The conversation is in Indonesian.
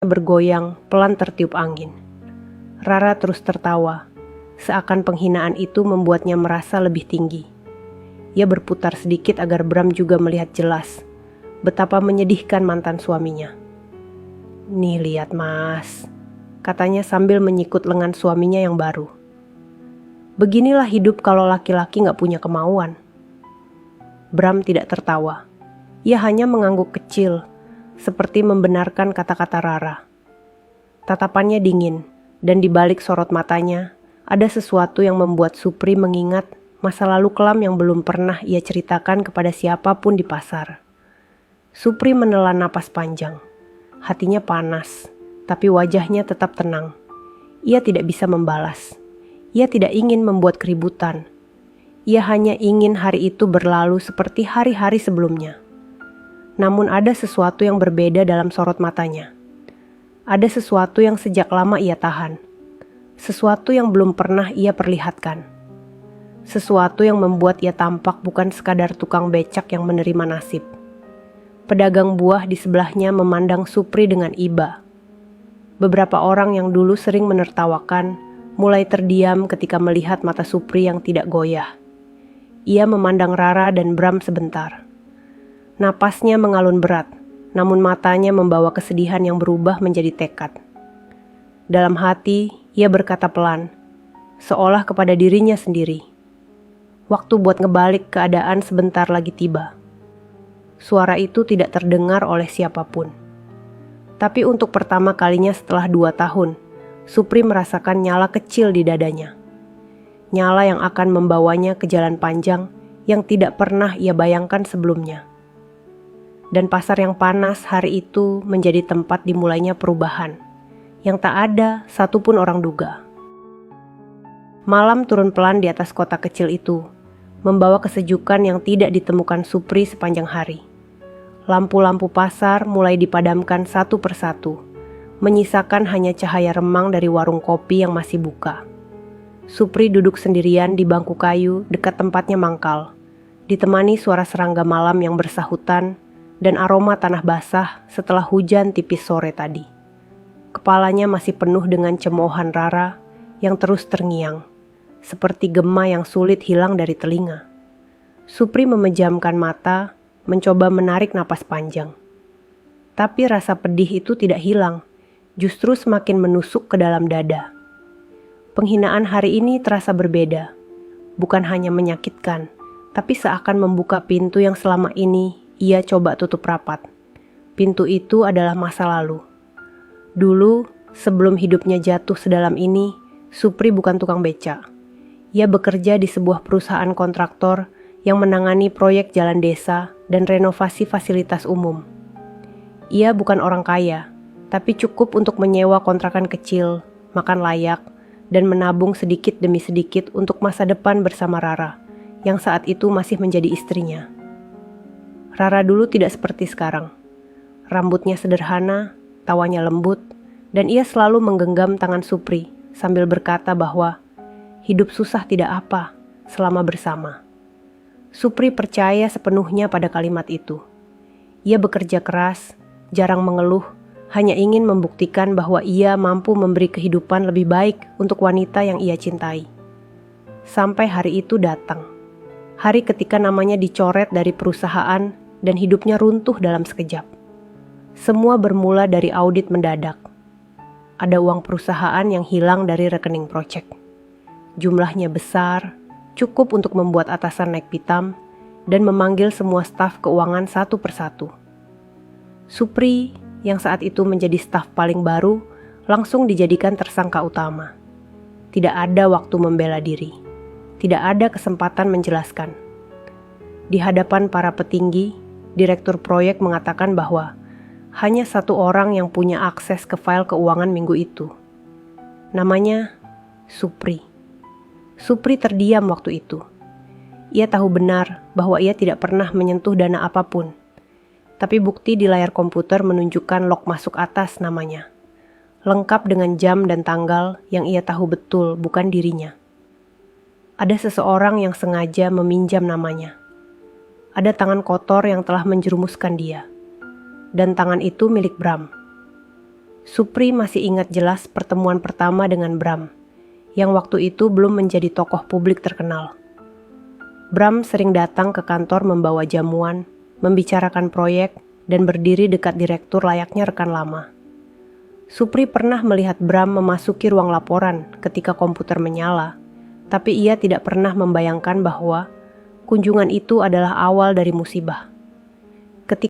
bergoyang, pelan tertiup angin. Rara terus tertawa, seakan penghinaan itu membuatnya merasa lebih tinggi. Ia berputar sedikit agar Bram juga melihat jelas betapa menyedihkan mantan suaminya. "Nih lihat mas," katanya sambil menyikut lengan suaminya yang baru. "Beginilah hidup kalau laki-laki gak punya kemauan." Bram tidak tertawa. Ia hanya mengangguk kecil, seperti membenarkan kata-kata Rara. Tatapannya dingin, dan di balik sorot matanya, ada sesuatu yang membuat Supri mengingat masa lalu kelam yang belum pernah ia ceritakan kepada siapapun di pasar. Supri menelan napas panjang. Hatinya panas, tapi wajahnya tetap tenang. Ia tidak bisa membalas. Ia tidak ingin membuat keributan. Ia hanya ingin hari itu berlalu seperti hari-hari sebelumnya. Namun ada sesuatu yang berbeda dalam sorot matanya. Ada sesuatu yang sejak lama ia tahan. Sesuatu yang belum pernah ia perlihatkan. Sesuatu yang membuat ia tampak bukan sekadar tukang becak yang menerima nasib. Pedagang buah di sebelahnya memandang Supri dengan iba. Beberapa orang yang dulu sering menertawakan mulai terdiam ketika melihat mata Supri yang tidak goyah. Ia memandang Rara dan Bram sebentar. Napasnya mengalun berat, namun matanya membawa kesedihan yang berubah menjadi tekad. Dalam hati, ia berkata pelan, seolah kepada dirinya sendiri. Waktu buat ngebalik keadaan sebentar lagi tiba. Suara itu tidak terdengar oleh siapapun. Tapi untuk pertama kalinya setelah 2 tahun, Supri merasakan nyala kecil di dadanya. Nyala yang akan membawanya ke jalan panjang yang tidak pernah ia bayangkan sebelumnya. Dan pasar yang panas hari itu menjadi tempat dimulainya perubahan yang tak ada satupun orang duga. Malam turun pelan di atas kota kecil itu, membawa kesejukan yang tidak ditemukan Supri sepanjang hari. Lampu-lampu pasar mulai dipadamkan satu persatu, menyisakan hanya cahaya remang dari warung kopi yang masih buka. Supri duduk sendirian di bangku kayu dekat tempatnya mangkal, ditemani suara serangga malam yang bersahutan dan aroma tanah basah setelah hujan tipis sore tadi. Kepalanya masih penuh dengan cemoohan Rara yang terus terngiang, seperti gema yang sulit hilang dari telinga. Supri memejamkan mata, mencoba menarik napas panjang. Tapi rasa pedih itu tidak hilang, justru semakin menusuk ke dalam dada. Penghinaan hari ini terasa berbeda, bukan hanya menyakitkan, tapi seakan membuka pintu yang selama ini ia coba tutup rapat. Pintu itu adalah masa lalu. Dulu, sebelum hidupnya jatuh sedalam ini, Supri bukan tukang beca. Ia bekerja di sebuah perusahaan kontraktor yang menangani proyek jalan desa dan renovasi fasilitas umum. Ia bukan orang kaya, tapi cukup untuk menyewa kontrakan kecil, makan layak, dan menabung sedikit demi sedikit untuk masa depan bersama Rara, yang saat itu masih menjadi istrinya. Rara dulu tidak seperti sekarang. Rambutnya sederhana, tawanya lembut, dan ia selalu menggenggam tangan Supri sambil berkata bahwa hidup susah tidak apa selama bersama. Supri percaya sepenuhnya pada kalimat itu. Ia bekerja keras, jarang mengeluh, hanya ingin membuktikan bahwa ia mampu memberi kehidupan lebih baik untuk wanita yang ia cintai. Sampai hari itu datang. Hari ketika namanya dicoret dari perusahaan dan hidupnya runtuh dalam sekejap. Semua bermula dari audit mendadak. Ada uang perusahaan yang hilang dari rekening proyek. Jumlahnya besar, cukup untuk membuat atasan naik pitam dan memanggil semua staf keuangan satu persatu. Supri, yang saat itu menjadi staf paling baru, langsung dijadikan tersangka utama. Tidak ada waktu membela diri. Tidak ada kesempatan menjelaskan. Di hadapan para petinggi, direktur proyek mengatakan bahwa hanya satu orang yang punya akses ke file keuangan minggu itu. Namanya Supri. Supri terdiam waktu itu. Ia tahu benar bahwa ia tidak pernah menyentuh dana apapun. Tapi bukti di layar komputer menunjukkan log masuk atas namanya. Lengkap dengan jam dan tanggal yang ia tahu betul bukan dirinya. Ada seseorang yang sengaja meminjam namanya. Ada tangan kotor yang telah menjerumuskan dia. Dan tangan itu milik Bram. Supri masih ingat jelas pertemuan pertama dengan Bram, yang waktu itu belum menjadi tokoh publik terkenal. Bram sering datang ke kantor membawa jamuan, membicarakan proyek, dan berdiri dekat direktur layaknya rekan lama. Supri pernah melihat Bram memasuki ruang laporan ketika komputer menyala, tapi ia tidak pernah membayangkan bahwa kunjungan itu adalah awal dari musibah. Ketika